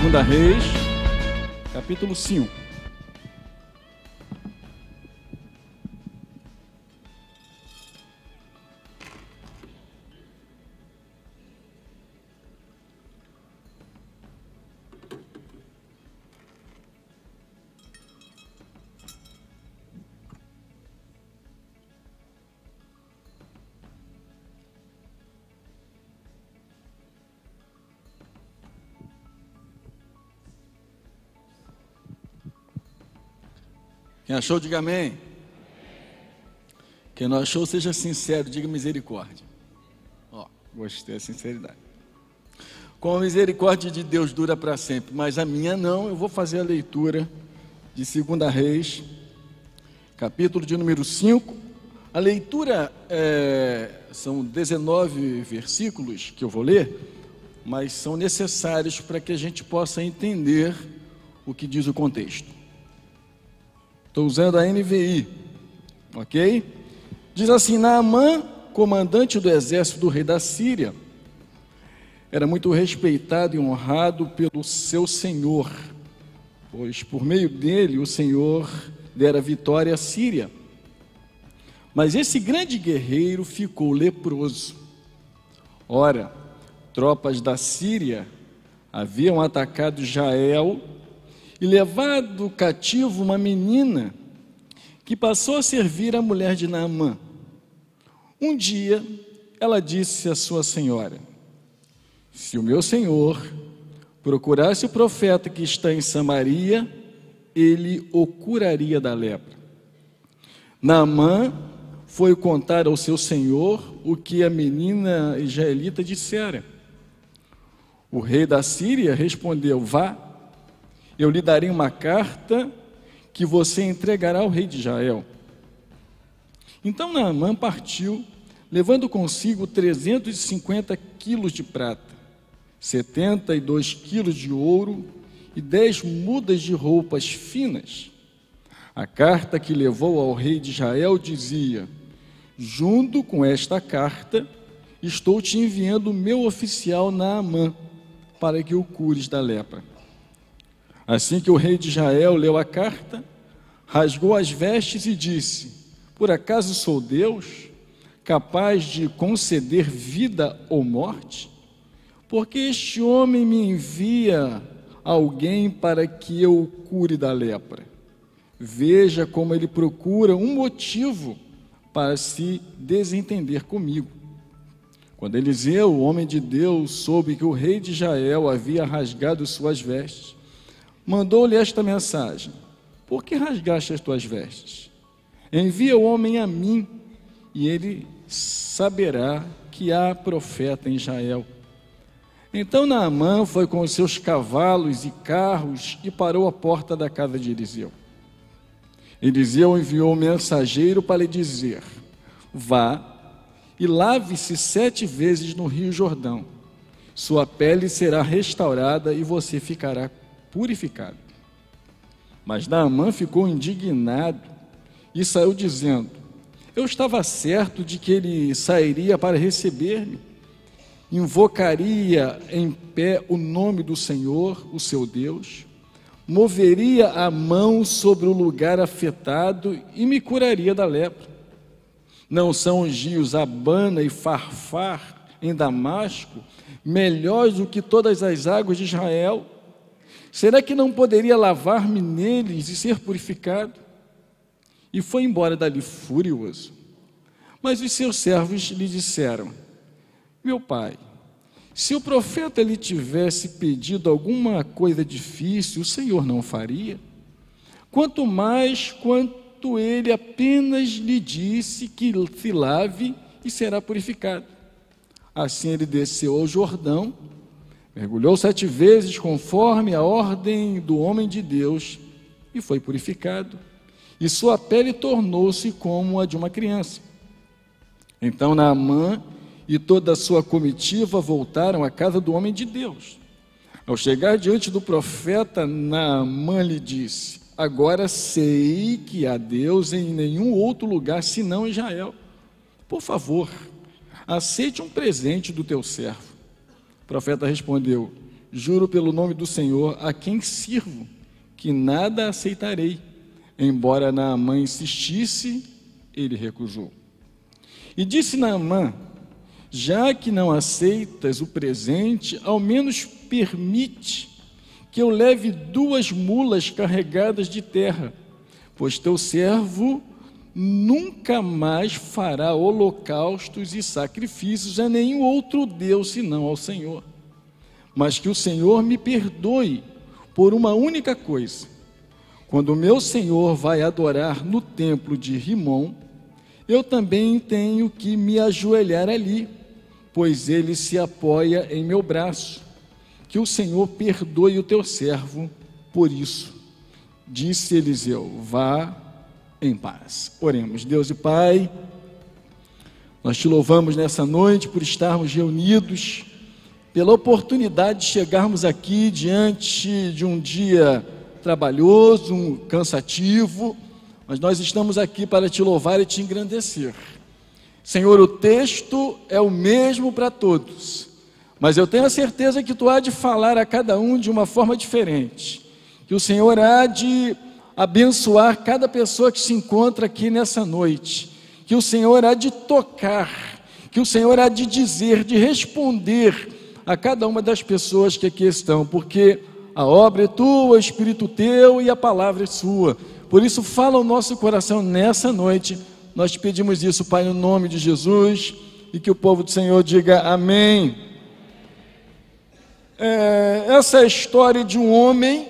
Segunda Reis, capítulo 5. Quem achou, diga amém. Quem não achou, seja sincero, diga misericórdia. Gostei da sinceridade. Com a misericórdia de Deus dura para sempre, mas a minha não. Eu vou fazer a leitura de 2 Reis, capítulo de número 5. A leitura são 19 versículos que eu vou ler, mas são necessários para que a gente possa entender o que diz o contexto. Estou usando a NVI, ok? Diz assim: Naamã, comandante do exército do rei da Síria, era muito respeitado e honrado pelo seu senhor, pois por meio dele o Senhor dera vitória à Síria. Mas esse grande guerreiro ficou leproso. Ora, tropas da Síria haviam atacado Israel e levado cativo uma menina que passou a servir a mulher de Naamã. Um dia, ela disse à sua senhora: se o meu senhor procurasse o profeta que está em Samaria, ele o curaria da lepra. Naamã foi contar ao seu senhor o que a menina israelita dissera. O rei da Síria respondeu: vá, eu lhe darei uma carta que você entregará ao rei de Israel. Então Naamã partiu, levando consigo 350 quilos de prata, 72 quilos de ouro e 10 mudas de roupas finas. A carta que levou ao rei de Israel dizia: junto com esta carta, estou te enviando o meu oficial Naamã, para que o cures da lepra. Assim que o rei de Israel leu a carta, rasgou as vestes e disse: por acaso sou Deus, capaz de conceder vida ou morte? Porque este homem me envia alguém para que eu o cure da lepra. Veja como ele procura um motivo para se desentender comigo. Quando Eliseu, o homem de Deus, soube que o rei de Israel havia rasgado suas vestes, mandou-lhe esta mensagem: por que rasgaste as tuas vestes? Envia o homem a mim, e ele saberá que há profeta em Israel. Então Naamã foi com os seus cavalos e carros e parou à porta da casa de Eliseu. Eliseu enviou um mensageiro para lhe dizer: vá e lave-se 7 vezes no rio Jordão. Sua pele será restaurada e você ficará purificado. Mas Naamã ficou indignado e saiu dizendo: eu estava certo de que ele sairia para receber-me, invocaria em pé o nome do Senhor, o seu Deus, moveria a mão sobre o lugar afetado e me curaria da lepra. Não são os rios Abana e Farfar em Damasco melhores do que todas as águas de Israel? Será que não poderia lavar-me neles e ser purificado? E foi embora dali furioso. Mas os seus servos lhe disseram: meu pai, se o profeta lhe tivesse pedido alguma coisa difícil, o Senhor não faria? Quanto mais quanto ele apenas lhe disse que se lave e será purificado. Assim ele desceu ao Jordão, mergulhou 7 vezes conforme a ordem do homem de Deus e foi purificado, e sua pele tornou-se como a de uma criança. Então Naamã e toda a sua comitiva voltaram à casa do homem de Deus. Ao chegar diante do profeta, Naamã lhe disse: agora sei que há Deus em nenhum outro lugar senão em Israel. Por favor, aceite um presente do teu servo. O profeta respondeu: juro pelo nome do Senhor, a quem sirvo, que nada aceitarei. Embora Naamã insistisse, ele recusou. E disse Naamã: já que não aceitas o presente, ao menos permite que eu leve 2 mulas carregadas de terra, pois teu servo nunca mais fará holocaustos e sacrifícios a nenhum outro Deus senão ao Senhor. Mas que o Senhor me perdoe por uma única coisa. Quando o meu Senhor vai adorar no templo de Rimom, eu também tenho que me ajoelhar ali, pois ele se apoia em meu braço. Que o Senhor perdoe o teu servo por isso. Disse Eliseu: vá em paz. Oremos. Deus e Pai, nós te louvamos nessa noite por estarmos reunidos, pela oportunidade de chegarmos aqui diante de um dia trabalhoso, cansativo, mas nós estamos aqui para te louvar e te engrandecer. Senhor, o texto é o mesmo para todos, mas eu tenho a certeza que tu há de falar a cada um de uma forma diferente, que o Senhor há de abençoar cada pessoa que se encontra aqui nessa noite, que o Senhor há de tocar, que o Senhor há de dizer, de responder a cada uma das pessoas que aqui estão, porque a obra é tua, o Espírito teu e a palavra é sua. Por isso fala o nosso coração nessa noite. Nós te pedimos isso, Pai, no nome de Jesus, e que o povo do Senhor diga amém. Essa é a história de um homem,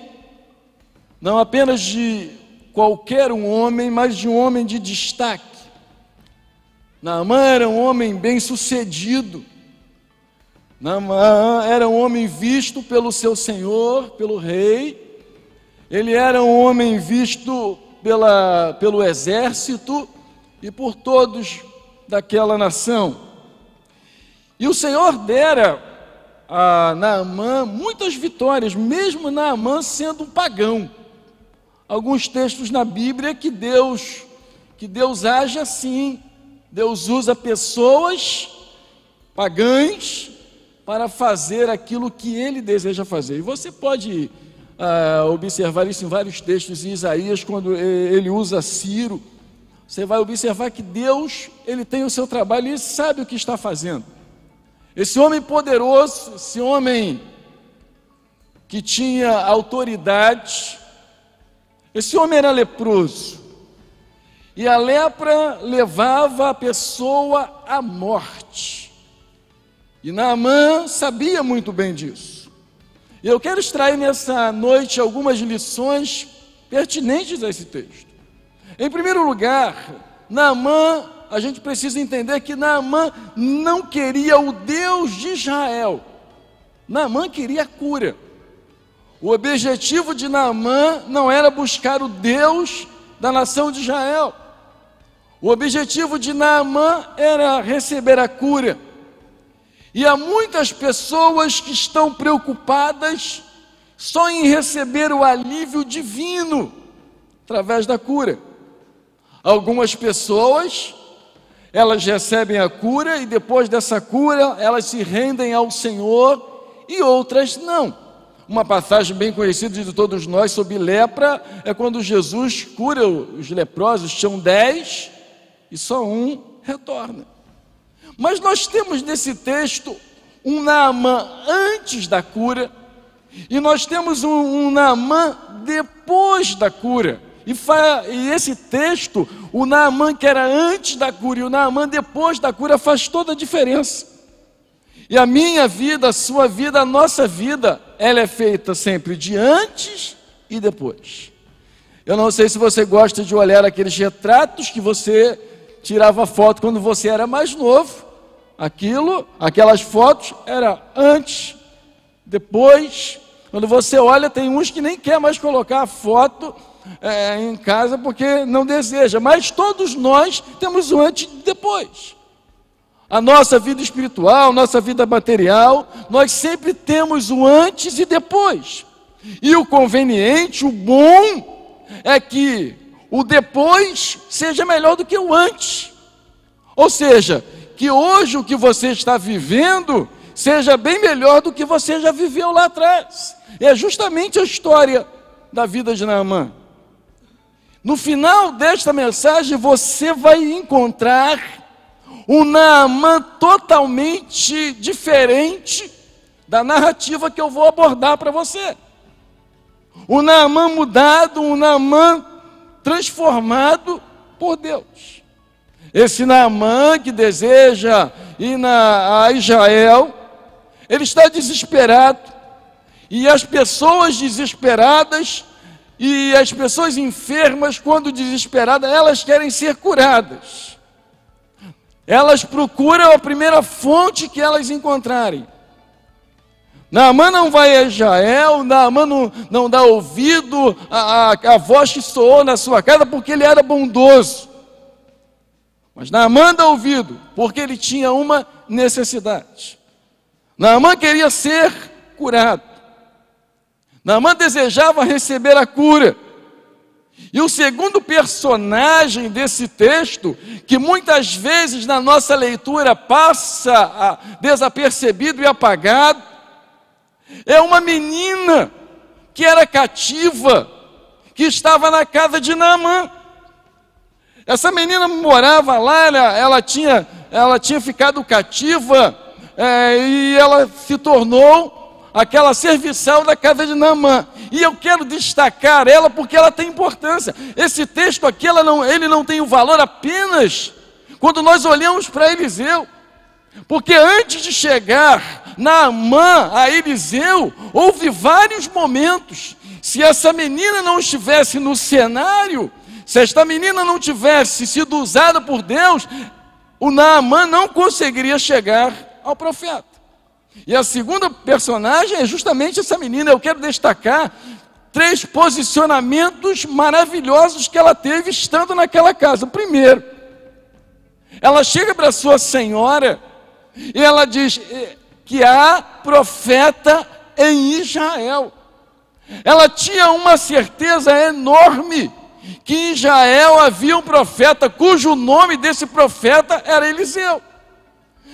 não apenas de qualquer um homem, mas de um homem de destaque. Naamã era um homem bem-sucedido. Naamã era um homem visto pelo seu senhor, pelo rei. Ele era um homem visto pelo exército e por todos daquela nação. E o Senhor dera a Naamã muitas vitórias, mesmo Naamã sendo um pagão. Alguns textos na Bíblia que Deus age assim. Deus usa pessoas pagãs para fazer aquilo que Ele deseja fazer. E você pode observar isso em vários textos em Isaías, quando ele usa Ciro. Você vai observar que Deus, Ele tem o seu trabalho e Ele sabe o que está fazendo. Esse homem poderoso, esse homem que tinha autoridade, esse homem era leproso. E a lepra levava a pessoa à morte. E Naamã sabia muito bem disso. E eu quero extrair nessa noite algumas lições pertinentes a esse texto. Em primeiro lugar, Naamã, a gente precisa entender que Naamã não queria o Deus de Israel. Naamã queria a cura. O objetivo de Naamã não era buscar o Deus da nação de Israel. O objetivo de Naamã era receber a cura. E há muitas pessoas que estão preocupadas só em receber o alívio divino através da cura. Algumas pessoas, elas recebem a cura e depois dessa cura elas se rendem ao Senhor, e outras não. Uma passagem bem conhecida de todos nós sobre lepra é quando Jesus cura os leprosos, tinham 10 e só um retorna. Mas nós temos nesse texto um Naamã antes da cura e nós temos um Naamã depois da cura. E esse texto, o Naamã que era antes da cura e o Naamã depois da cura faz toda a diferença. E a minha vida, a sua vida, a nossa vida, ela é feita sempre de antes e depois. Eu não sei se você gosta de olhar aqueles retratos que você tirava foto quando você era mais novo. Aquelas fotos era antes, depois. Quando você olha, tem uns que nem quer mais colocar a foto em casa porque não deseja. Mas todos nós temos o antes e depois. A nossa vida espiritual, nossa vida material, nós sempre temos o antes e depois. E o conveniente, o bom, é que o depois seja melhor do que o antes. Ou seja, que hoje o que você está vivendo seja bem melhor do que você já viveu lá atrás. É justamente a história da vida de Naamã. No final desta mensagem, você vai encontrar um Naamã totalmente diferente da narrativa que eu vou abordar para você. Um Naamã mudado, um Naamã transformado por Deus. Esse Naamã que deseja ir a Israel, ele está desesperado, e as pessoas desesperadas e as pessoas enfermas, quando desesperadas, elas querem ser curadas. Elas procuram a primeira fonte que elas encontrarem. Naamã não vai a Israel, Naamã não dá ouvido à voz que soou na sua casa, porque ele era bondoso. Mas Naamã dá ouvido, porque ele tinha uma necessidade. Naamã queria ser curado. Naamã desejava receber a cura. E o segundo personagem desse texto, que muitas vezes na nossa leitura passa desapercebido e apagado, é uma menina que era cativa, que estava na casa de Naamã. Essa menina morava lá, ela tinha ficado cativa, e ela se tornou aquela serviçal da casa de Naamã. E eu quero destacar ela porque ela tem importância. Esse texto aqui, ele não tem o valor apenas quando nós olhamos para Eliseu. Porque antes de chegar Naamã a Eliseu, houve vários momentos. Se essa menina não estivesse no cenário, se esta menina não tivesse sido usada por Deus, o Naamã não conseguiria chegar ao profeta. E a segunda personagem é justamente essa menina. Eu quero destacar 3 posicionamentos maravilhosos que ela teve estando naquela casa. O primeiro, ela chega para sua senhora e ela diz que há profeta em Israel. Ela tinha uma certeza enorme que em Israel havia um profeta, cujo nome desse profeta era Eliseu.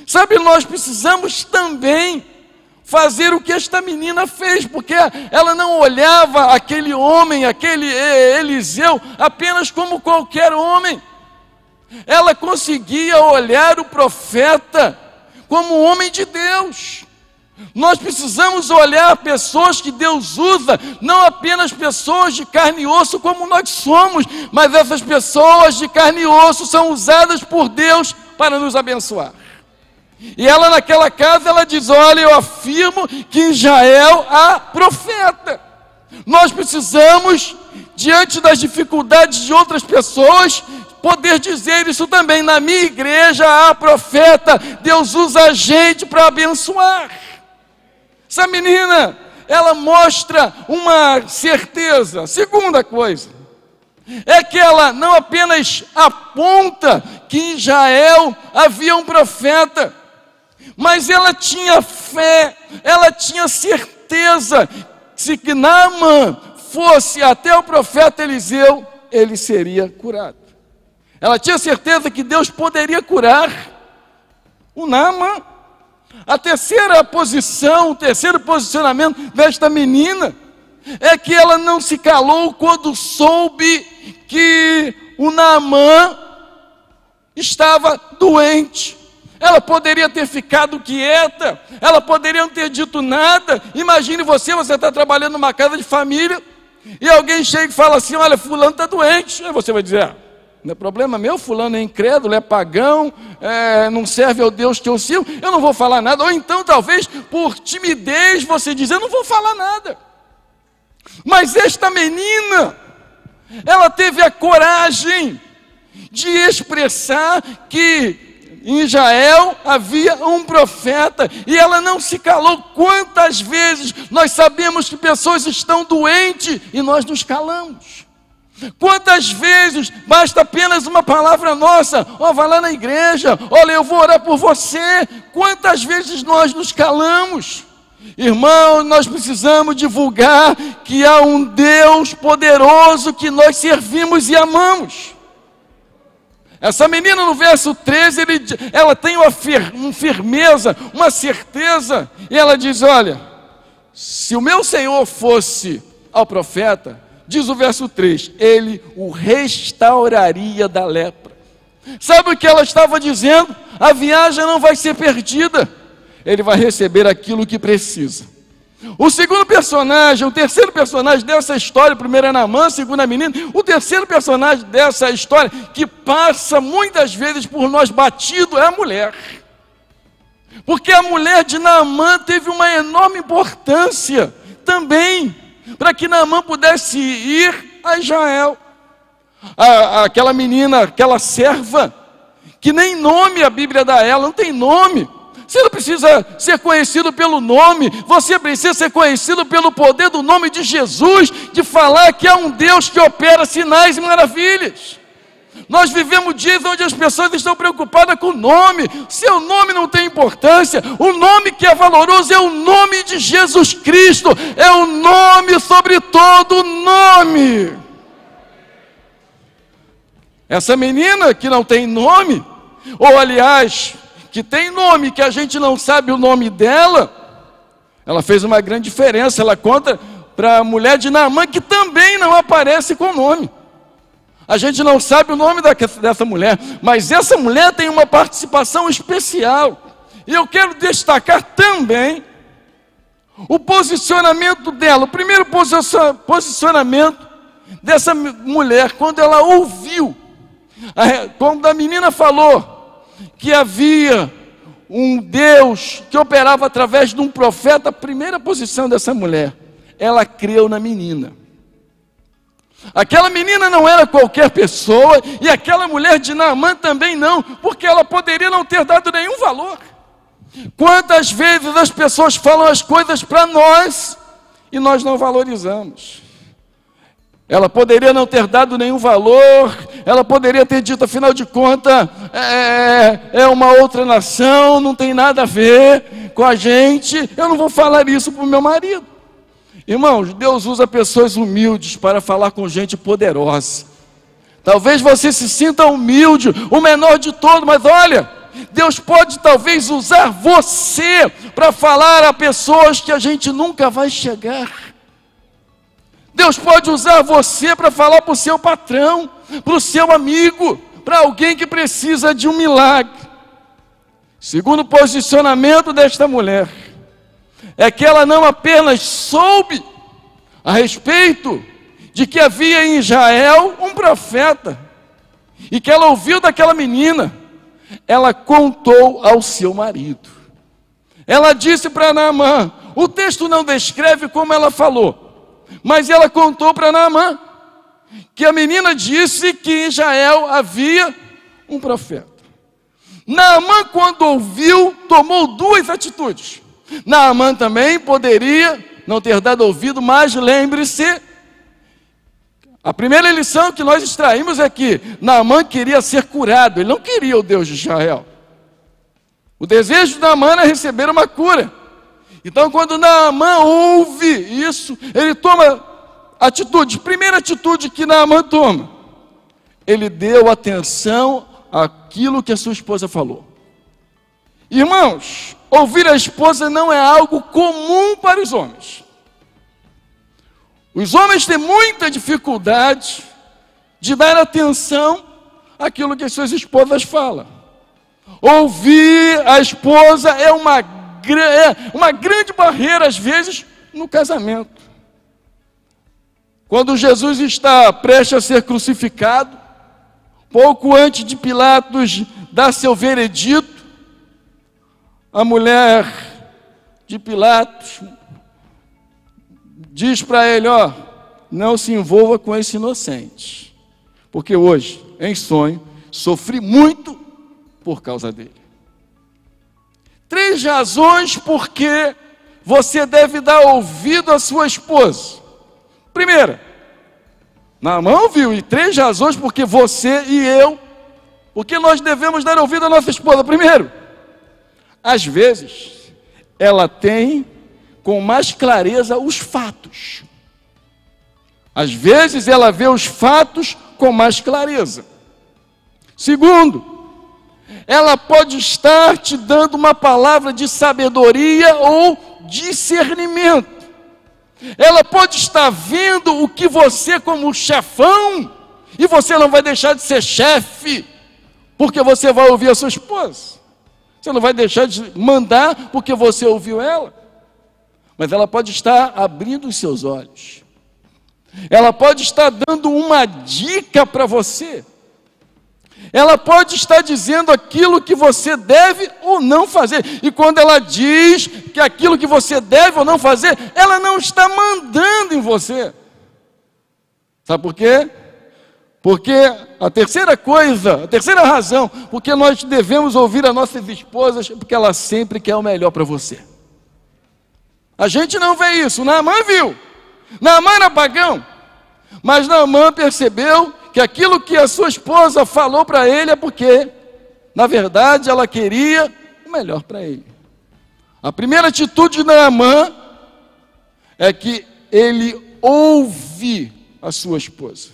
Sabe, nós precisamos também fazer o que esta menina fez, porque ela não olhava aquele homem, aquele Eliseu, apenas como qualquer homem. Ela conseguia olhar o profeta como um homem de Deus. Nós precisamos olhar pessoas que Deus usa, não apenas pessoas de carne e osso como nós somos, mas essas pessoas de carne e osso são usadas por Deus para nos abençoar. E ela naquela casa, ela diz: olha, eu afirmo que em Israel há profeta. Nós precisamos, diante das dificuldades de outras pessoas, poder dizer isso também. Na minha igreja há profeta, Deus usa a gente para abençoar. Essa menina, ela mostra uma certeza. Segunda coisa, é que ela não apenas aponta que em Israel havia um profeta, mas ela tinha fé, ela tinha certeza, se que Naamã fosse até o profeta Eliseu, ele seria curado. Ela tinha certeza que Deus poderia curar o Naamã. A terceira posição, o terceiro posicionamento desta menina, é que ela não se calou quando soube que o Naamã estava doente. Ela poderia ter ficado quieta, ela poderia não ter dito nada. Imagine você está trabalhando numa casa de família, e alguém chega e fala assim: olha, fulano está doente. Aí você vai dizer: não é problema meu, fulano é incrédulo, é pagão, não serve ao Deus que eu sirvo, eu não vou falar nada. Ou então, talvez, por timidez, você diz: eu não vou falar nada. Mas esta menina, ela teve a coragem de expressar que em Israel havia um profeta, e ela não se calou. Quantas vezes nós sabemos que pessoas estão doentes e nós nos calamos? Quantas vezes basta apenas uma palavra nossa: vai lá na igreja, olha, eu vou orar por você. Quantas vezes nós nos calamos? Irmão, nós precisamos divulgar que há um Deus poderoso que nós servimos e amamos. Essa menina no verso 13, ela tem uma firmeza, uma certeza, e ela diz, olha, se o meu Senhor fosse ao profeta, diz o verso 3, ele o restauraria da lepra. Sabe o que ela estava dizendo? A viagem não vai ser perdida, ele vai receber aquilo que precisa. O segundo personagem, o terceiro personagem dessa história, primeiro é Naamã, segundo a menina, o terceiro personagem dessa história, que passa muitas vezes por nós batido, é a mulher. Porque a mulher de Naamã teve uma enorme importância também, para que Naamã pudesse ir a Israel. Aquela menina, aquela serva, que nem nome a Bíblia dá a ela, não tem nome. Você não precisa ser conhecido pelo nome, você precisa ser conhecido pelo poder do nome de Jesus, de falar que há um Deus que opera sinais e maravilhas. Nós vivemos dias onde as pessoas estão preocupadas com o nome. Seu nome não tem importância. O nome que é valoroso é o nome de Jesus Cristo. É o nome sobre todo nome. Essa menina que não tem nome, ou aliás, que tem nome, que a gente não sabe o nome dela, ela fez uma grande diferença. Ela conta para a mulher de Naamã, que também não aparece com nome. A gente não sabe o nome dessa mulher, mas essa mulher tem uma participação especial. E eu quero destacar também o posicionamento dela. O primeiro posicionamento dessa mulher, quando ela ouviu, quando a menina falou que havia um Deus que operava através de um profeta, a primeira posição dessa mulher, ela creu na menina. Aquela menina não era qualquer pessoa, e aquela mulher de Naamã também não, porque ela poderia não ter dado nenhum valor. Quantas vezes as pessoas falam as coisas para nós, e nós não valorizamos. Ela poderia não ter dado nenhum valor, ela poderia ter dito, afinal de contas, é uma outra nação, não tem nada a ver com a gente, eu não vou falar isso para o meu marido. Irmãos, Deus usa pessoas humildes para falar com gente poderosa. Talvez você se sinta humilde, o menor de todos, mas olha, Deus pode talvez usar você para falar a pessoas que a gente nunca vai chegar. Deus pode usar você para falar para o seu patrão, para o seu amigo, para alguém que precisa de um milagre. Segundo posicionamento desta mulher, é que ela não apenas soube a respeito de que havia em Israel um profeta, e que ela ouviu daquela menina, ela contou ao seu marido. Ela disse para Naamã, o texto não descreve como ela falou, mas ela contou para Naamã, que a menina disse que em Israel havia um profeta. Naamã, quando ouviu, tomou duas atitudes. Naamã também poderia não ter dado ouvido, mas lembre-se, a primeira lição que nós extraímos é que Naamã queria ser curado, ele não queria o Deus de Israel. O desejo de Naamã era receber uma cura. Então, quando Naamã ouve isso, ele toma atitude. Primeira atitude que Naamã toma, ele deu atenção àquilo que a sua esposa falou. Irmãos, ouvir a esposa não é algo comum para os homens. Os homens têm muita dificuldade de dar atenção àquilo que as suas esposas falam. Ouvir a esposa é uma grande barreira, às vezes, no casamento. Quando Jesus está prestes a ser crucificado, pouco antes de Pilatos dar seu veredito, a mulher de Pilatos diz para ele, não se envolva com esse inocente, porque hoje, em sonho, sofri muito por causa dele. 3 razões por que você deve dar ouvido à sua esposa. Primeira, Naamã ouviu, e 3 razões porque você e eu, porque nós devemos dar ouvido à nossa esposa. Primeiro, às vezes, ela tem com mais clareza os fatos. Às vezes ela vê os fatos com mais clareza. Segundo, ela pode estar te dando uma palavra de sabedoria ou discernimento. Ela pode estar vendo o que você, como chefão, e você não vai deixar de ser chefe, porque você vai ouvir a sua esposa. Você não vai deixar de mandar, porque você ouviu ela. Mas ela pode estar abrindo os seus olhos. Ela pode estar dando uma dica para você. Ela pode estar dizendo aquilo que você deve ou não fazer. E quando ela diz que aquilo que você deve ou não fazer, ela não está mandando em você. Sabe por quê? Porque a terceira razão, porque nós devemos ouvir as nossas esposas, porque ela sempre quer o melhor para você. A gente não vê isso. Naamã viu. Naamã era pagão. Mas Naamã percebeu que aquilo que a sua esposa falou para ele é porque, na verdade, ela queria o melhor para ele. A primeira atitude de Naamã é que ele ouve a sua esposa.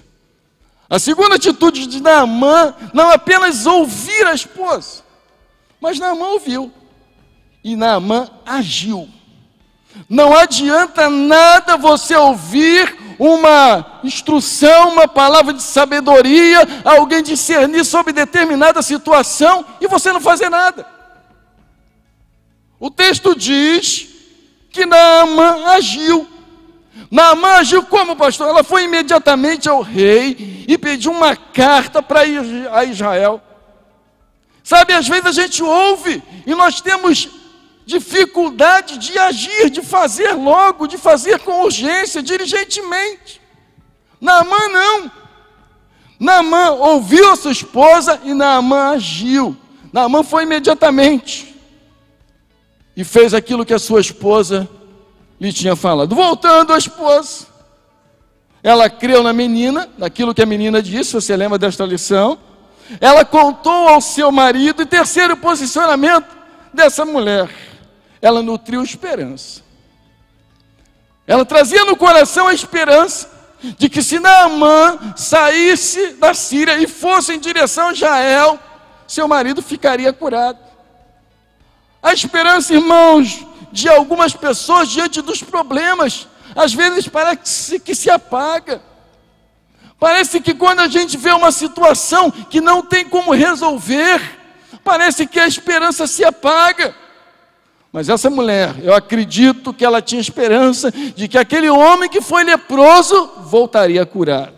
A segunda atitude de Naamã não é apenas ouvir a esposa, mas Naamã ouviu e Naamã agiu. Não adianta nada você ouvir uma instrução, uma palavra de sabedoria, alguém discernir sobre determinada situação e você não fazer nada. O texto diz que Naamã agiu. Naamã agiu como, pastor? Ela foi imediatamente ao rei e pediu uma carta para Israel. Sabe, às vezes a gente ouve e nós temos dificuldade de agir, de fazer logo, de fazer com urgência, diligentemente. Naamã não. Naamã ouviu a sua esposa e Naamã agiu. Naamã foi imediatamente e fez aquilo que a sua esposa lhe tinha falado. Voltando à esposa, ela creu na menina, naquilo que a menina disse, você lembra desta lição? Ela contou ao seu marido, e terceiro posicionamento dessa mulher, ela nutriu esperança. Ela trazia no coração a esperança de que se Naamã saísse da Síria e fosse em direção a Israel, seu marido ficaria curado. A esperança, irmãos, de algumas pessoas diante dos problemas, às vezes parece que se apaga. Parece que quando a gente vê uma situação que não tem como resolver, parece que a esperança se apaga. Mas essa mulher, eu acredito que ela tinha esperança de que aquele homem que foi leproso voltaria curado.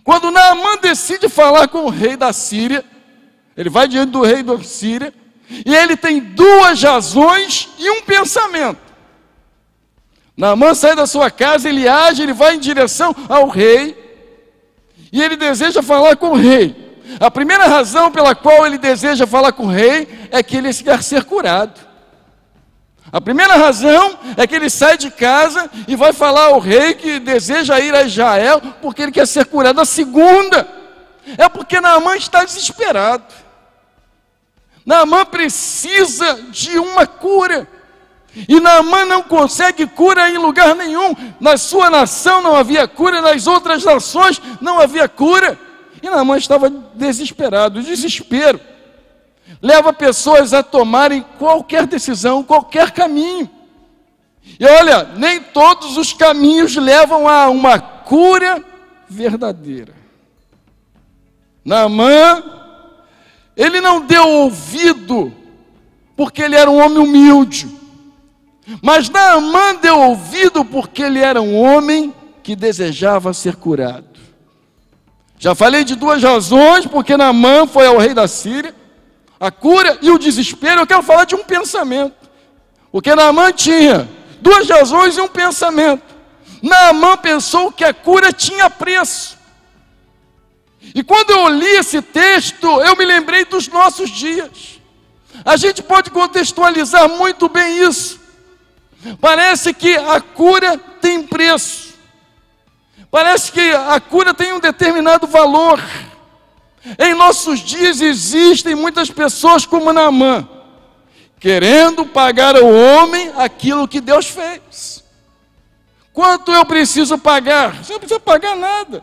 Quando Naamã decide falar com o rei da Síria, ele vai diante do rei da Síria, e ele tem duas razões e um pensamento. Naamã sai da sua casa, ele age, ele vai em direção ao rei, e ele deseja falar com o rei. A primeira razão pela qual ele deseja falar com o rei é que ele quer ser curado. A primeira razão é que ele sai de casa e vai falar ao rei que deseja ir a Israel porque ele quer ser curado. A segunda é porque Naamã está desesperado. Naamã precisa de uma cura. E Naamã não consegue cura em lugar nenhum. Na sua nação não havia cura, nas outras nações não havia cura. E Naamã estava desesperado. O desespero leva pessoas a tomarem qualquer decisão, qualquer caminho. E olha, nem todos os caminhos levam a uma cura verdadeira. Naamã, ele não deu ouvido porque ele era um homem humilde, mas Naamã deu ouvido porque ele era um homem que desejava ser curado. Já falei de duas razões porque Naamã foi ao rei da Síria, a cura e o desespero. Eu quero falar de um pensamento, porque Naamã tinha duas razões e um pensamento. Naamã pensou que a cura tinha preço. E quando eu li esse texto, eu me lembrei dos nossos dias. A gente pode contextualizar muito bem isso. Parece que a cura tem preço. Parece que a cura tem um determinado valor. Em nossos dias existem muitas pessoas como Naamã, querendo pagar ao homem aquilo que Deus fez. Quanto eu preciso pagar? Você não precisa pagar nada.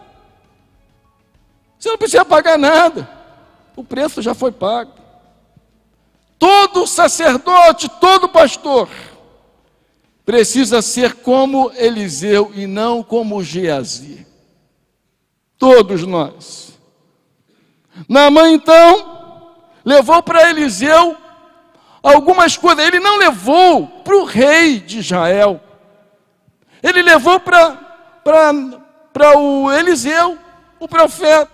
Você não precisa pagar nada. O preço já foi pago. Todo sacerdote, todo pastor precisa ser como Eliseu e não como Geazi. Todos nós. Naamã, então, levou para Eliseu algumas coisas. Ele não levou para o rei de Israel. Ele levou para o Eliseu, o profeta.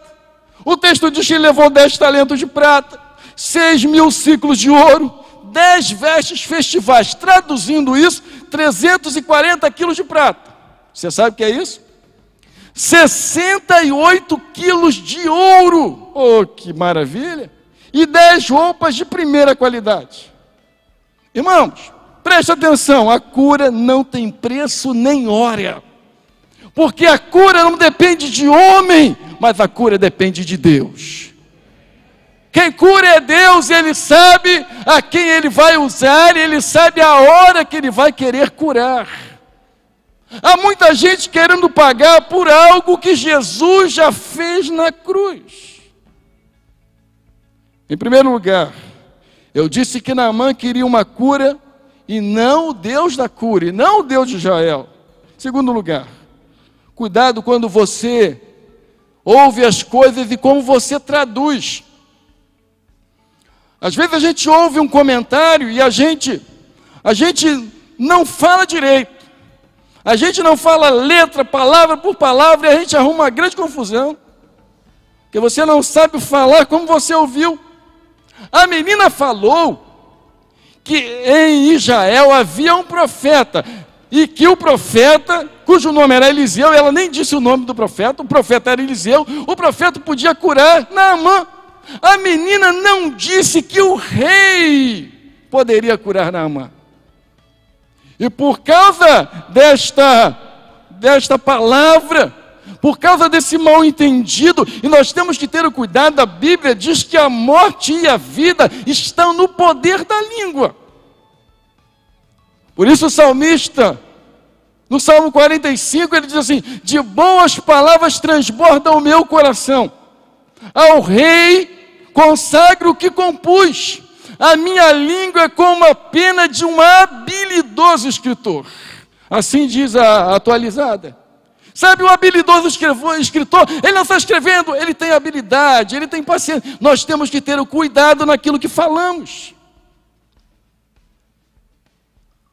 O texto diz que ele levou 10 talentos de prata, 6.000 ciclos de ouro, 10 vestes festivais. Traduzindo isso, 340 quilos de prata. Você sabe o que é isso? 68 quilos de ouro. Oh, que maravilha! E 10 roupas de primeira qualidade. Irmãos, preste atenção, a cura não tem preço nem hora. Porque a cura não depende de homem, mas a cura depende de Deus. Quem cura é Deus, Ele sabe a quem Ele vai usar, e Ele sabe a hora que Ele vai querer curar. Há muita gente querendo pagar por algo que Jesus já fez na cruz. Em primeiro lugar, eu disse que Naamã queria uma cura e não o Deus da cura, e não o Deus de Israel. Em segundo lugar, cuidado quando você ouve as coisas e como você traduz. Às vezes a gente ouve um comentário e a gente não fala direito. A gente não fala letra, palavra por palavra, e a gente arruma uma grande confusão. Porque você não sabe falar como você ouviu. A menina falou que em Israel havia um profeta, e que o profeta, cujo nome era Eliseu, ela nem disse o nome do profeta, o profeta era Eliseu, o profeta podia curar Naamã. A menina não disse que o rei poderia curar Naamã. E por causa desta palavra, por causa desse mal entendido, e nós temos que ter o cuidado, a Bíblia diz que a morte e a vida estão no poder da língua. Por isso o salmista, no Salmo 45, ele diz assim: de boas palavras transborda o meu coração, ao rei consagro o que compus, a minha língua é como a pena de um habilidoso escritor. Assim diz a atualizada. Sabe, o habilidoso escritor, ele não está escrevendo, ele tem habilidade, ele tem paciência. Nós temos que ter o cuidado naquilo que falamos.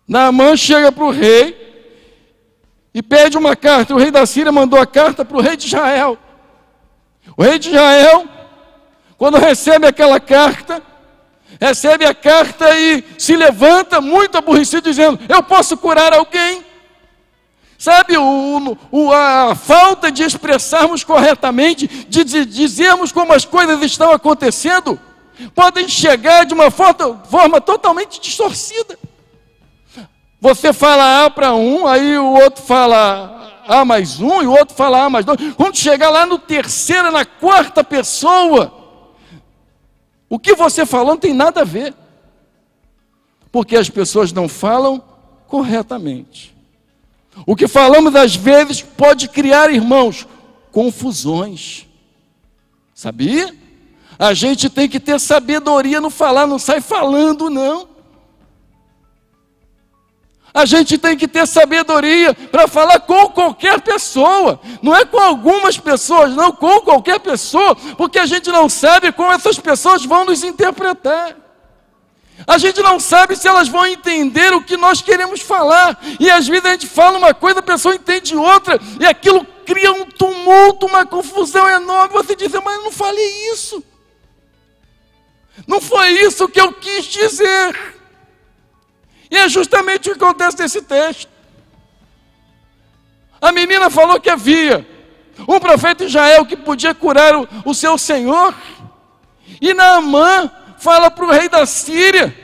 Naamã chega para o rei e pede uma carta. O rei da Síria mandou a carta para o rei de Israel. O rei de Israel, quando recebe aquela carta, recebe a carta e se levanta muito aborrecido, dizendo: eu posso curar alguém? Sabe, a falta de expressarmos corretamente, de dizermos como as coisas estão acontecendo, podem chegar de uma forma totalmente distorcida. Você fala A para um, aí o outro fala A mais um, e o outro fala A mais dois. Quando chegar lá no terceiro, na quarta pessoa, o que você falou não tem nada a ver. Porque as pessoas não falam corretamente. O que falamos às vezes pode criar, irmãos, confusões. Sabia? A gente tem que ter sabedoria no falar, não sai falando não. A gente tem que ter sabedoria para falar com qualquer pessoa. Não é com algumas pessoas, não, com qualquer pessoa. Porque a gente não sabe como essas pessoas vão nos interpretar. A gente não sabe se elas vão entender o que nós queremos falar. E às vezes a gente fala uma coisa, a pessoa entende outra. E aquilo cria um tumulto, uma confusão enorme. Você diz: mas eu não falei isso. Não foi isso que eu quis dizer. E é justamente o que acontece nesse texto. A menina falou que havia um profeta de Israel que podia curar o seu senhor. E Naamã fala para o rei da Síria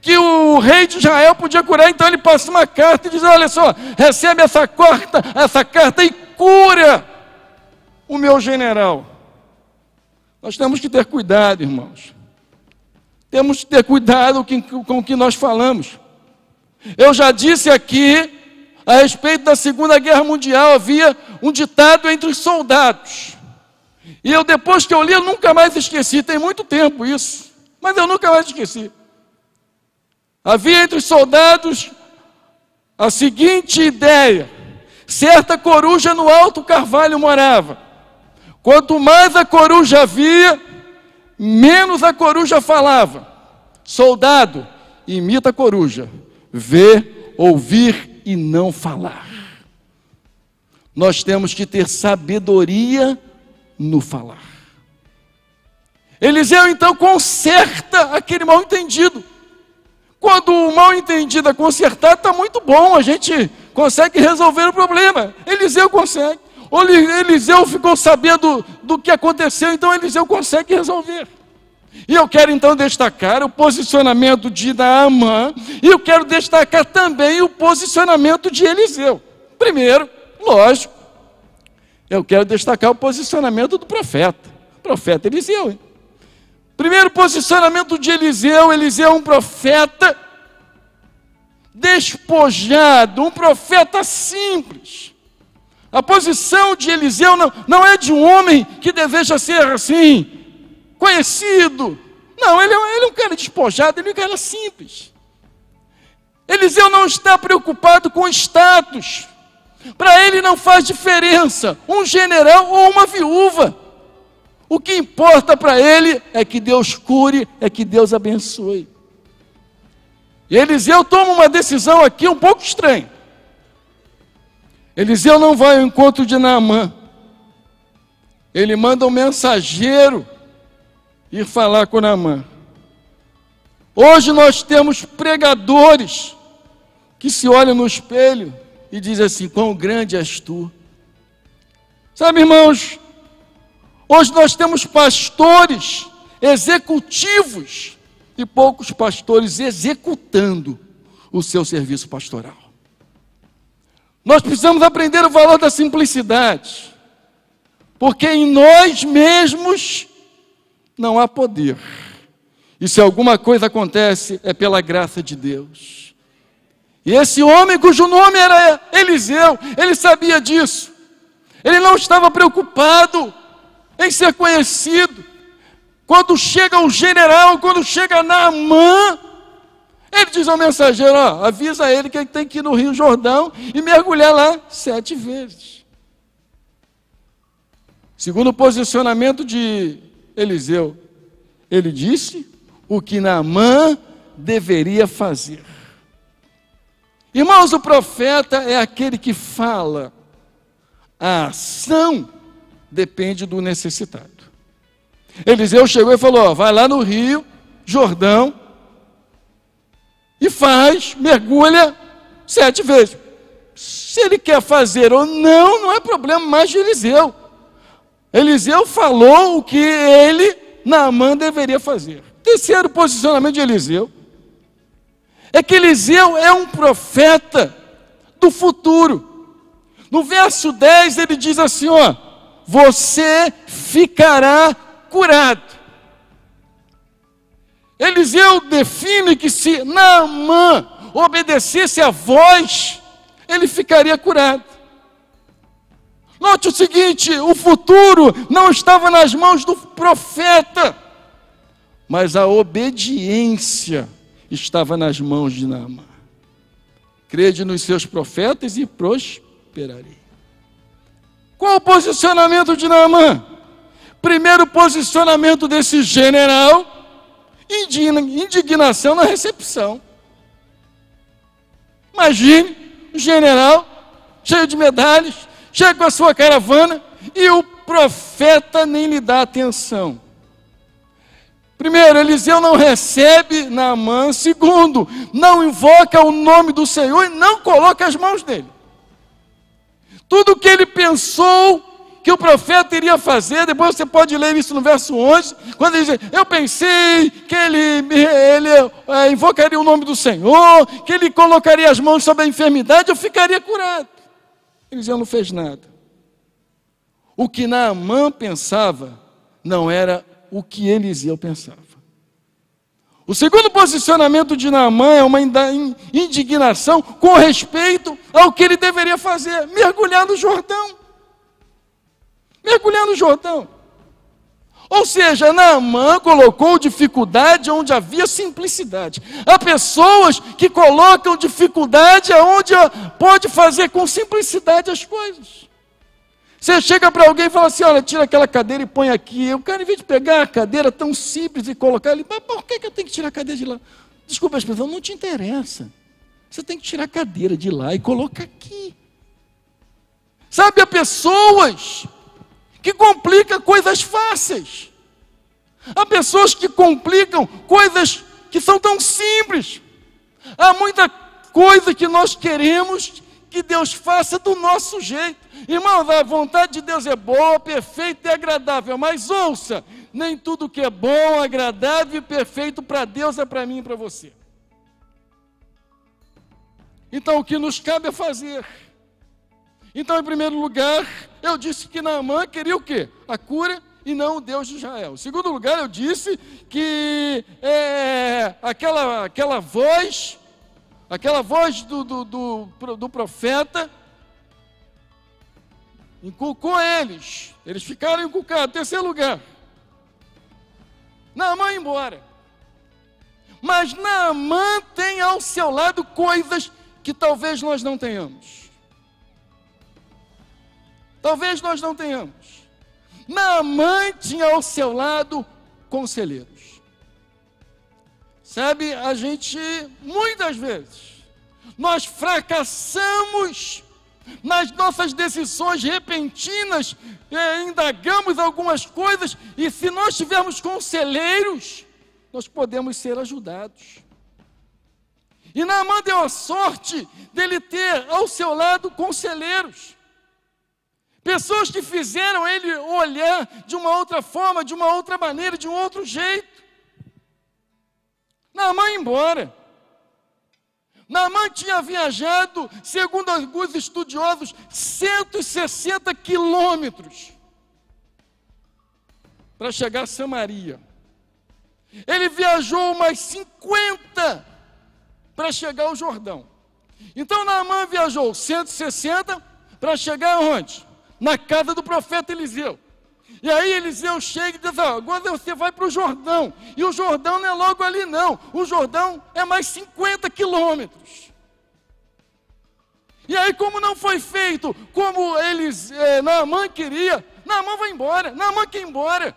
que o rei de Israel podia curar. Então ele passa uma carta e diz: olha só, recebe essa carta e cura o meu general. Nós temos que ter cuidado, irmãos. Temos que ter cuidado com o que nós falamos. Eu já disse aqui, a respeito da Segunda Guerra Mundial, havia um ditado entre os soldados. E eu, depois que eu li, eu nunca mais esqueci. Tem muito tempo isso, mas eu nunca mais esqueci. Havia entre os soldados a seguinte ideia: certa coruja no alto carvalho morava. Quanto mais a coruja via, menos a coruja falava. Soldado, imita a coruja. Ver, ouvir e não falar. Nós temos que ter sabedoria no falar. Eliseu então conserta aquele mal entendido. Quando o mal entendido é consertado, está muito bom, a gente consegue resolver o problema. Eliseu consegue. Eliseu ficou sabendo do que aconteceu, então Eliseu consegue resolver. E eu quero então destacar o posicionamento de Naamã, e eu quero destacar também o posicionamento de Eliseu. Primeiro, lógico, eu quero destacar o posicionamento do profeta Eliseu. Hein? Primeiro posicionamento de Eliseu. Eliseu é um profeta despojado, um profeta simples. A posição de Eliseu não é de um homem que deseja ser assim, conhecido. Não, ele é um cara despojado, ele é um cara simples. Eliseu não está preocupado com status. Para ele não faz diferença um general ou uma viúva. O que importa para ele é que Deus cure, é que Deus abençoe. E Eliseu toma uma decisão aqui um pouco estranha. Eliseu não vai ao encontro de Naamã. Ele manda um mensageiro ir falar com Naamã. Hoje nós temos pregadores que se olham no espelho e dizem assim: quão grande és tu. Sabe, irmãos, hoje nós temos pastores executivos e poucos pastores executando o seu serviço pastoral. Nós precisamos aprender o valor da simplicidade, porque em nós mesmos não há poder. E se alguma coisa acontece, é pela graça de Deus. E esse homem, cujo nome era Eliseu, ele sabia disso. Ele não estava preocupado em ser conhecido. Quando chega o general, quando chega Naamã, ele diz ao mensageiro: ó, avisa ele que ele tem que ir no Rio Jordão e mergulhar lá 7 vezes. Segundo o posicionamento de Eliseu, ele disse o que Naamã deveria fazer. Irmãos, o profeta é aquele que fala. A ação depende do necessitado. Eliseu chegou e falou: ó, vai lá no Rio Jordão e mergulha 7 vezes. Se ele quer fazer ou não, não é problema mais de Eliseu. Eliseu falou o que Naamã deveria fazer. Terceiro posicionamento de Eliseu é que Eliseu é um profeta do futuro. No verso 10 ele diz assim: ó, você ficará curado. Eliseu define que se Naamã obedecesse a voz, ele ficaria curado. Note o seguinte: o futuro não estava nas mãos do profeta, mas a obediência estava nas mãos de Naamã. Crede nos seus profetas e prosperarei. Qual o posicionamento de Naamã? Primeiro posicionamento desse general: indignação na recepção. Imagine um general cheio de medalhas, chega com a sua caravana e o profeta nem lhe dá atenção. Primeiro, Eliseu não recebe Naamã. Segundo, não invoca o nome do Senhor e não coloca as mãos dele. Tudo o que ele pensou que o profeta iria fazer, depois você pode ler isso no verso 11, quando ele diz: eu pensei que ele invocaria o nome do Senhor, que ele colocaria as mãos sobre a enfermidade, eu ficaria curado. Eliseu não fez nada. O que Naamã pensava não era o que Eliseu pensava. O segundo posicionamento de Naamã é uma indignação com respeito ao que ele deveria fazer: mergulhar no Jordão. Mergulhar no Jordão. Ou seja, Naamã colocou dificuldade onde havia simplicidade. Há pessoas que colocam dificuldade onde pode fazer com simplicidade as coisas. Você chega para alguém e fala assim, olha, tira aquela cadeira e põe aqui. O cara, em vez de pegar a cadeira tão simples e colocar ali, mas por que eu tenho que tirar a cadeira de lá? Desculpa a expressão, não te interessa. Você tem que tirar a cadeira de lá e colocar aqui. Sabe, há pessoas que complicam coisas fáceis. Há pessoas que complicam coisas que são tão simples. Há muita coisa que nós queremos que Deus faça do nosso jeito. Irmãos, a vontade de Deus é boa, perfeita e agradável, mas ouça, nem tudo que é bom, agradável e perfeito para Deus é para mim e para você. Então o que nos cabe é fazer. Então, em primeiro lugar, eu disse que Naamã queria o quê? A cura e não o Deus de Israel. Em segundo lugar, eu disse que aquela voz do profeta inculcou eles ficaram inculcados. Em terceiro lugar, Naamã ia embora. Mas Naamã tem ao seu lado coisas que talvez nós não tenhamos. Talvez nós não tenhamos. Naamã tinha ao seu lado conselheiros. Sabe, a gente, muitas vezes, nós fracassamos nas nossas decisões repentinas, indagamos algumas coisas, e se nós tivermos conselheiros, nós podemos ser ajudados. E Naamã deu a sorte dele ter ao seu lado conselheiros. Pessoas que fizeram ele olhar de uma outra forma, de uma outra maneira, de um outro jeito. Naamã ia embora. Naamã tinha viajado, segundo alguns estudiosos, 160 quilômetros para chegar a Samaria. Ele viajou mais 50 para chegar ao Jordão. Então Naamã viajou 160 para chegar onde? Na casa do profeta Eliseu. E aí Eliseu chega e diz, agora você vai para o Jordão. E o Jordão não é logo ali não. O Jordão é mais 50 quilômetros. E aí, como não foi feito como Naamã queria, Naamã vai embora. Naamã quer ir embora.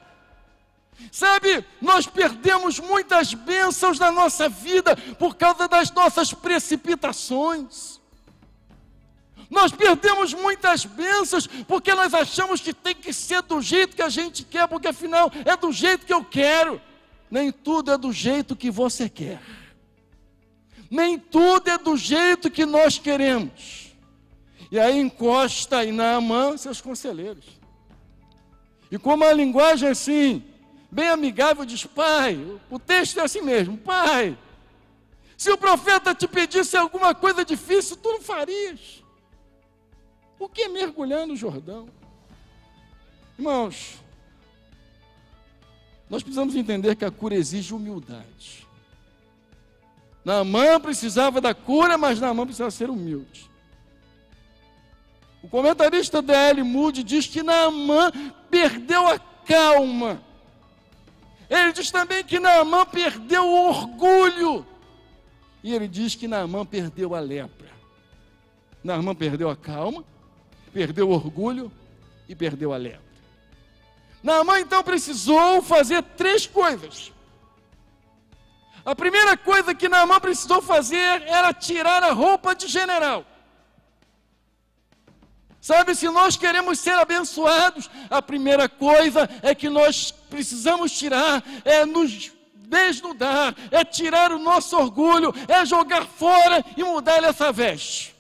Sabe, nós perdemos muitas bênçãos na nossa vida por causa das nossas precipitações. Nós perdemos muitas bênçãos porque nós achamos que tem que ser do jeito que a gente quer, porque afinal é do jeito que eu quero. Nem tudo é do jeito que você quer. Nem tudo é do jeito que nós queremos. E aí encosta em Naamã seus conselheiros. E como a linguagem é assim, bem amigável, diz, pai, o texto é assim mesmo, pai, se o profeta te pedisse alguma coisa difícil, tu não farias. O que é mergulhar no Jordão? Irmãos, nós precisamos entender que a cura exige humildade. Naamã precisava da cura, mas Naamã precisava ser humilde. O comentarista D.L. Moody diz que Naamã perdeu a calma. Ele diz também que Naamã perdeu o orgulho. E ele diz que Naamã perdeu a lepra. Naamã perdeu a calma, perdeu o orgulho e perdeu a lepra. Naamã então precisou fazer 3 coisas. A primeira coisa que Naamã precisou fazer era tirar a roupa de general. Sabe, se nós queremos ser abençoados, a primeira coisa é que nós precisamos tirar, é nos desnudar, é tirar o nosso orgulho, é jogar fora e mudar essa veste.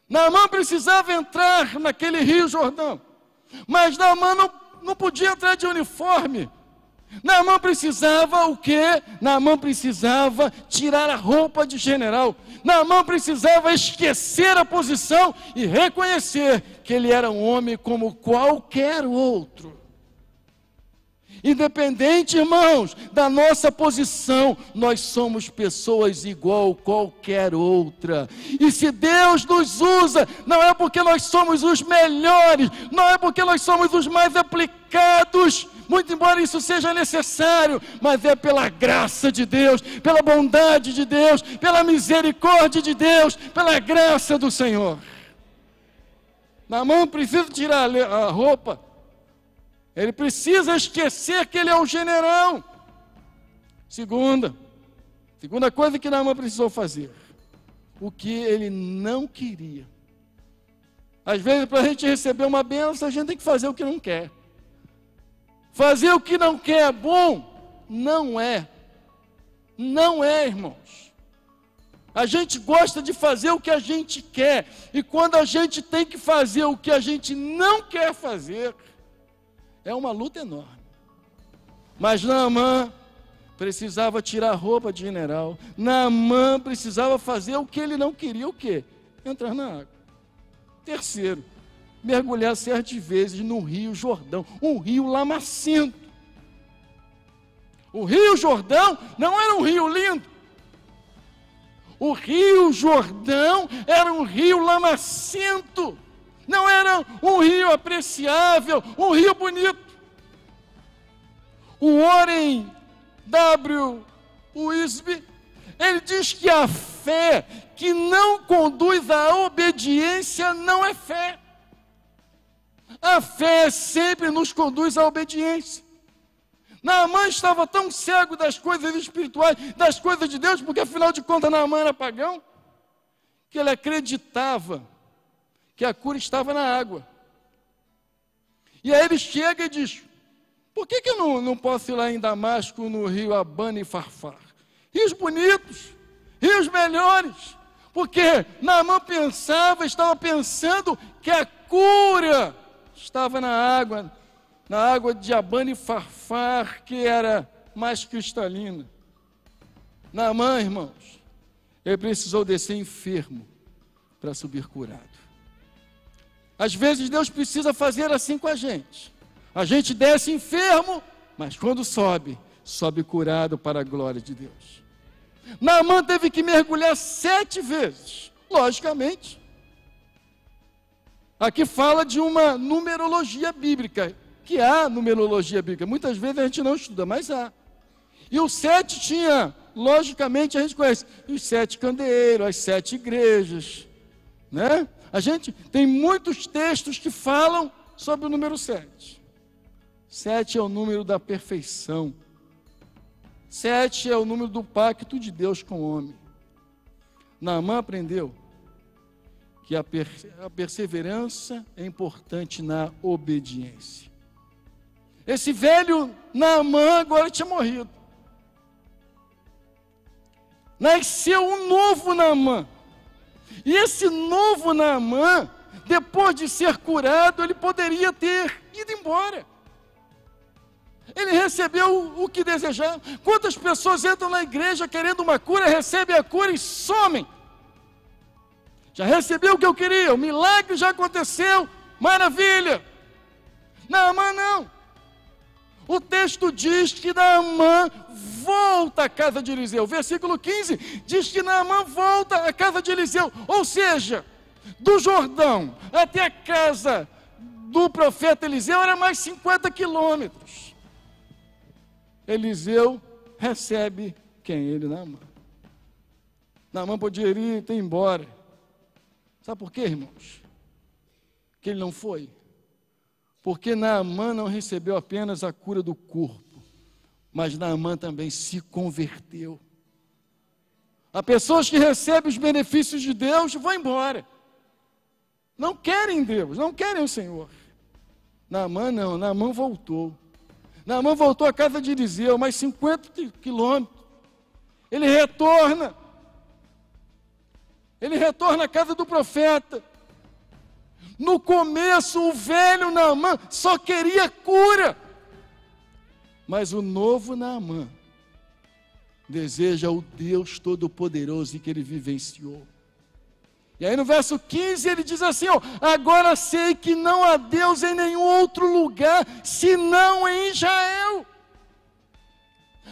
Naamã precisava entrar naquele rio Jordão, mas Naamã não podia entrar de uniforme. Naamã precisava o quê? Naamã precisava tirar a roupa de general. Naamã precisava esquecer a posição e reconhecer que ele era um homem como qualquer outro. Independente, irmãos, da nossa posição, nós somos pessoas igual qualquer outra. E se Deus nos usa, não é porque nós somos os melhores, não é porque nós somos os mais aplicados, muito embora isso seja necessário, mas é pela graça de Deus, pela bondade de Deus, pela misericórdia de Deus, pela graça do Senhor. Naamã precisa tirar a roupa. Ele precisa esquecer que ele é o general. Segunda coisa que Naamã precisou fazer, o que ele não queria. Às vezes, para a gente receber uma bênção, a gente tem que fazer o que não quer. Fazer o que não quer é bom? Não é. Não é, irmãos. A gente gosta de fazer o que a gente quer. E quando a gente tem que fazer o que a gente não quer fazer, é uma luta enorme. Mas Naamã precisava tirar a roupa de general. Naamã precisava fazer o que ele não queria, o quê? Entrar na água. Terceiro, mergulhar 7 vezes no Rio Jordão, um rio lamacento. O Rio Jordão não era um rio lindo. O Rio Jordão era um rio lamacento. Não era um rio apreciável, um rio bonito. O Warren W. Wiersbe, ele diz que a fé que não conduz à obediência não é fé. A fé sempre nos conduz à obediência. Naamã estava tão cego das coisas espirituais, das coisas de Deus, porque afinal de contas Naamã era pagão, que ele acreditava que a cura estava na água. E aí ele chega e diz: por que eu não posso ir lá em Damasco, no rio Abana e Farfar? Rios bonitos, rios melhores. Porque Naamã estava pensando que a cura estava na água de Abana e Farfar, que era mais cristalina. Naamã, irmãos, ele precisou descer enfermo para subir curado. Às vezes Deus precisa fazer assim com a gente. A gente desce enfermo, mas quando sobe curado para a glória de Deus. Naamã teve que mergulhar 7 vezes, logicamente. Aqui fala de uma numerologia bíblica, que há numerologia bíblica. Muitas vezes a gente não estuda, mas há. E o 7 tinha, logicamente, a gente conhece os 7 candeeiros, as 7 igrejas, né? A gente tem muitos textos que falam sobre o número 7. 7 é o número da perfeição. 7 é o número do pacto de Deus com o homem. Naamã aprendeu que a perseverança é importante na obediência. Esse velho Naamã agora tinha morrido. Nasceu um novo Naamã. E esse novo Naamã, depois de ser curado, ele poderia ter ido embora. Ele recebeu o que desejava. Quantas pessoas entram na igreja querendo uma cura, recebem a cura e somem? Já recebeu o que eu queria, o milagre já aconteceu, maravilha. Naamã não. O texto diz que Naamã volta à casa de Eliseu. Versículo 15 diz que Naamã volta à casa de Eliseu. Ou seja, do Jordão até a casa do profeta Eliseu era mais 50 quilômetros. Eliseu recebe quem? Ele, Naamã. Naamã podia ir embora. Sabe por quê, irmãos? Que ele não foi. Porque Naamã não recebeu apenas a cura do corpo, mas Naamã também se converteu. Há pessoas que recebem os benefícios de Deus e vão embora. Não querem Deus, não querem o Senhor. Naamã não, Naamã voltou. Naamã voltou à casa de Eliseu, mais 50 quilômetros. Ele retorna à casa do profeta. No começo, o velho Naamã só queria cura. Mas o novo Naamã deseja o Deus Todo-Poderoso que ele vivenciou. E aí no verso 15 ele diz assim, ó, agora sei que não há Deus em nenhum outro lugar, senão em Israel.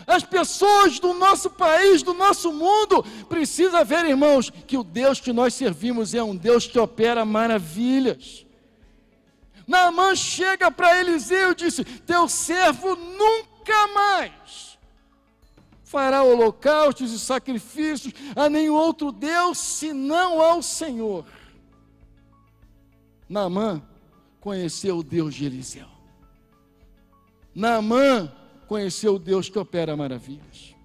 As pessoas do nosso país, do nosso mundo, precisam ver, irmãos, que o Deus que nós servimos é um Deus que opera maravilhas. Naamã chega para Eliseu e disse, teu servo nunca mais fará holocaustos e sacrifícios a nenhum outro Deus, senão ao Senhor. Naamã conheceu o Deus de Eliseu. Naamã conheceu o Deus que opera maravilhas.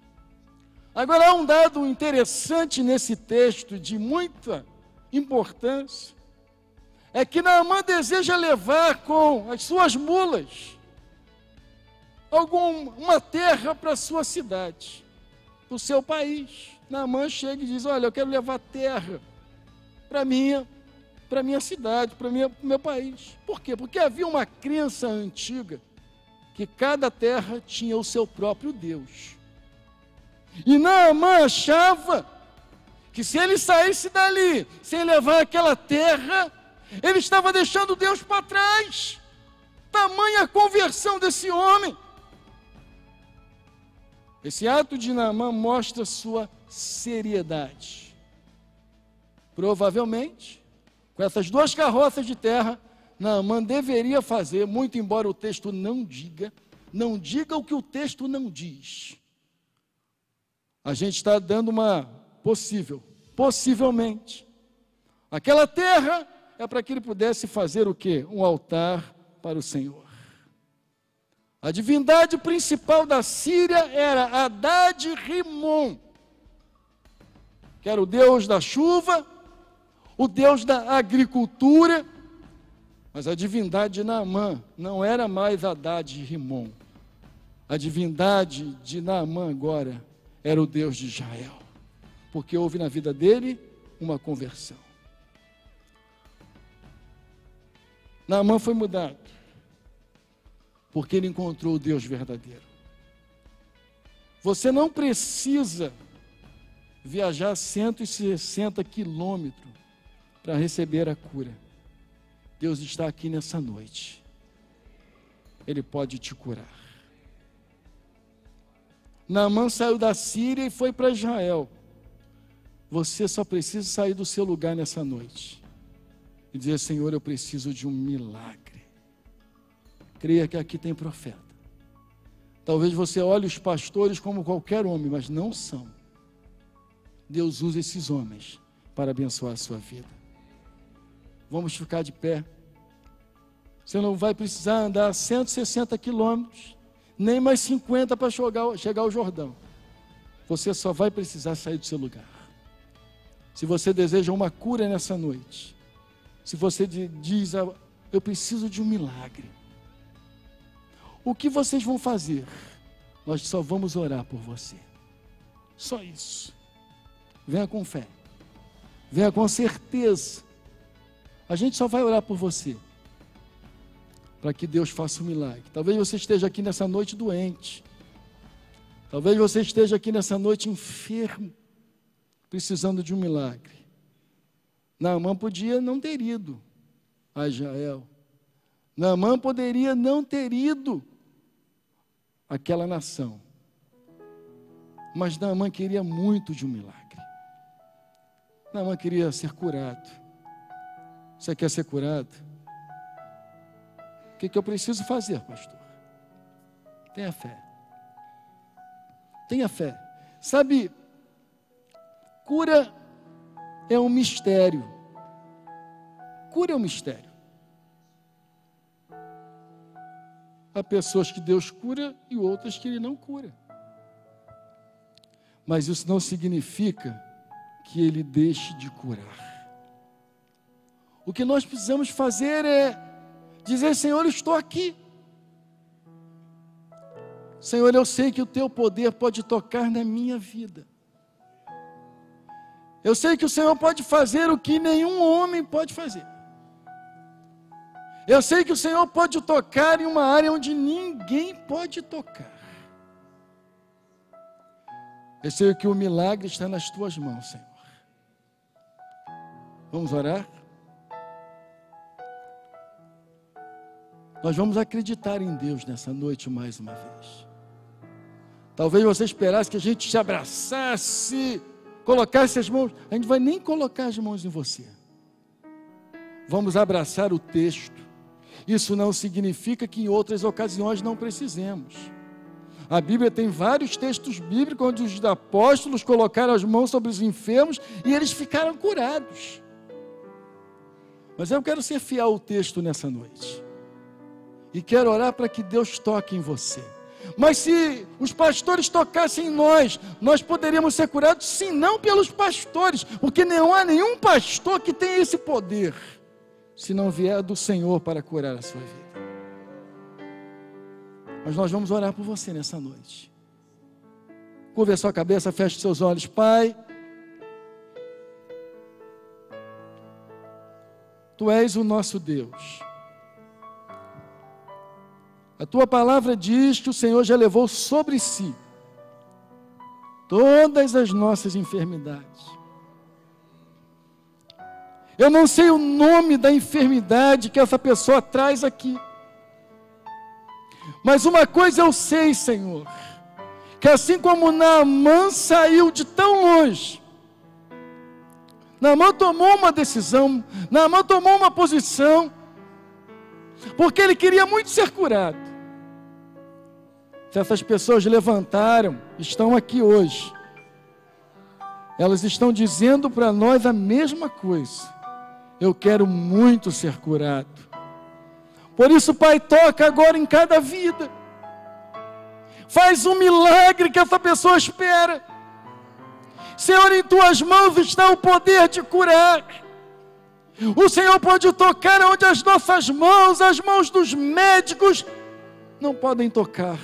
Agora, há um dado interessante nesse texto, de muita importância, é que Naamã deseja levar com as suas mulas uma terra para a sua cidade, para o seu país. Naamã chega e diz, olha, eu quero levar terra para minha cidade, para o meu país. Por quê? Porque havia uma crença antiga que cada terra tinha o seu próprio Deus. E Naamã achava que se ele saísse dali sem levar aquela terra, ele estava deixando Deus para trás. Tamanha conversão desse homem. Esse ato de Naamã mostra sua seriedade. Provavelmente, com essas duas carroças de terra, Naamã deveria fazer, muito embora o texto não diga o que o texto não diz. A gente está dando uma possivelmente. Aquela terra é para que ele pudesse fazer o quê? Um altar para o Senhor. A divindade principal da Síria era Hadad-Rimon, que era o deus da chuva, o deus da agricultura, mas a divindade de Naamã não era mais Hadad-Rimon. A divindade de Naamã agora era o Deus de Israel, porque houve na vida dele uma conversão. Naamã foi mudado, porque ele encontrou o Deus verdadeiro. Você não precisa viajar 160 quilômetros para receber a cura. Deus está aqui nessa noite. Ele pode te curar. Naamã saiu da Síria e foi para Israel. Você só precisa sair do seu lugar nessa noite e dizer, Senhor, eu preciso de um milagre. Creia que aqui tem profeta. Talvez você olhe os pastores como qualquer homem, mas não são. Deus usa esses homens para abençoar a sua vida. Vamos ficar de pé. Você não vai precisar andar 160 quilômetros, nem mais 50 para chegar ao Jordão. Você só vai precisar sair do seu lugar. Se você deseja uma cura nessa noite, se você diz, eu preciso de um milagre, o que vocês vão fazer? Nós só vamos orar por você. Só isso. Venha com fé. Venha com certeza. A gente só vai orar por você, para que Deus faça um milagre. Talvez você esteja aqui nessa noite doente. Talvez você esteja aqui nessa noite enfermo, precisando de um milagre. Naamã podia não ter ido a Israel. Naamã poderia não ter ido àquela nação. Mas Naamã queria muito de um milagre. Naamã queria ser curado. Você quer ser curado? O que eu preciso fazer, pastor? Tenha fé. Tenha fé. Sabe, cura é um mistério. Cura é um mistério. Há pessoas que Deus cura e outras que Ele não cura. Mas isso não significa que Ele deixe de curar. O que nós precisamos fazer é dizer, Senhor, eu estou aqui. Senhor, eu sei que o Teu poder pode tocar na minha vida. Eu sei que o Senhor pode fazer o que nenhum homem pode fazer. Eu sei que o Senhor pode tocar em uma área onde ninguém pode tocar. Eu sei que o milagre está nas Tuas mãos, Senhor. Vamos orar? Nós vamos acreditar em Deus nessa noite mais uma vez. Talvez você esperasse que a gente te abraçasse, colocasse as mãos. A gente vai nem colocar as mãos em você. Vamos abraçar o texto. Isso não significa que em outras ocasiões não precisemos. A Bíblia tem vários textos bíblicos onde os apóstolos colocaram as mãos sobre os enfermos e eles ficaram curados. Mas eu quero ser fiel ao texto nessa noite. E quero orar para que Deus toque em você. Mas se os pastores tocassem em nós, nós poderíamos ser curados? Sim, não pelos pastores, porque não há nenhum pastor que tenha esse poder, se não vier do Senhor para curar a sua vida. Mas nós vamos orar por você nessa noite. Curva a sua cabeça, feche seus olhos. Pai, Tu és o nosso Deus. A Tua palavra diz que o Senhor já levou sobre si todas as nossas enfermidades. Eu não sei o nome da enfermidade que essa pessoa traz aqui. Mas uma coisa eu sei, Senhor, que assim como Naamã saiu de tão longe, Naamã tomou uma decisão, Naamã tomou uma posição, porque ele queria muito ser curado. Se essas pessoas levantaram, estão aqui hoje, elas estão dizendo para nós a mesma coisa. Eu quero muito ser curado. Por isso, Pai, toca agora em cada vida. Faz um milagre que essa pessoa espera. Senhor, em Tuas mãos está o poder de curar. O Senhor pode tocar onde as nossas mãos, as mãos dos médicos, não podem tocar.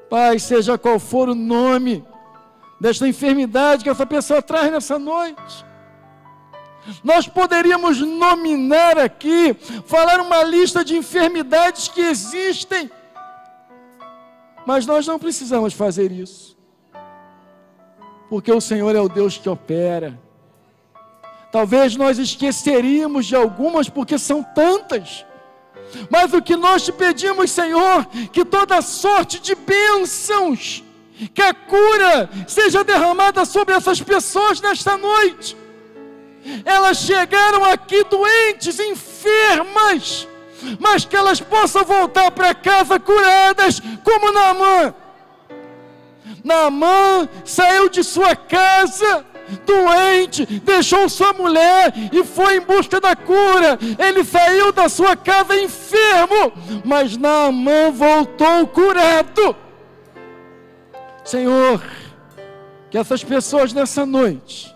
Pai, seja qual for o nome desta enfermidade que essa pessoa traz nessa noite, nós poderíamos nominar aqui, falar uma lista de enfermidades que existem, mas nós não precisamos fazer isso, porque o Senhor é o Deus que opera. Talvez nós esqueceríamos de algumas, porque são tantas, mas o que nós te pedimos, Senhor, que toda sorte de bênçãos, que a cura seja derramada sobre essas pessoas nesta noite. Elas chegaram aqui doentes, enfermas, mas que elas possam voltar para casa curadas, como Naamã. Naamã saiu de sua casa doente, deixou sua mulher e foi em busca da cura. Ele saiu da sua casa enfermo, mas Naamã voltou curado. Senhor, que essas pessoas nessa noite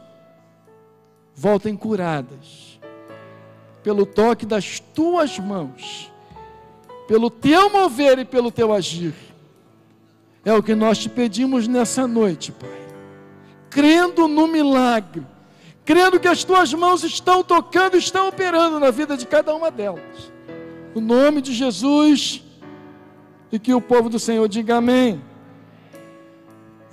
voltem curadas, pelo toque das Tuas mãos, pelo Teu mover e pelo Teu agir. É o que nós te pedimos nessa noite, Pai, crendo no milagre, crendo que as Tuas mãos estão tocando, estão operando na vida de cada uma delas. O nome de Jesus, e que o povo do Senhor diga amém.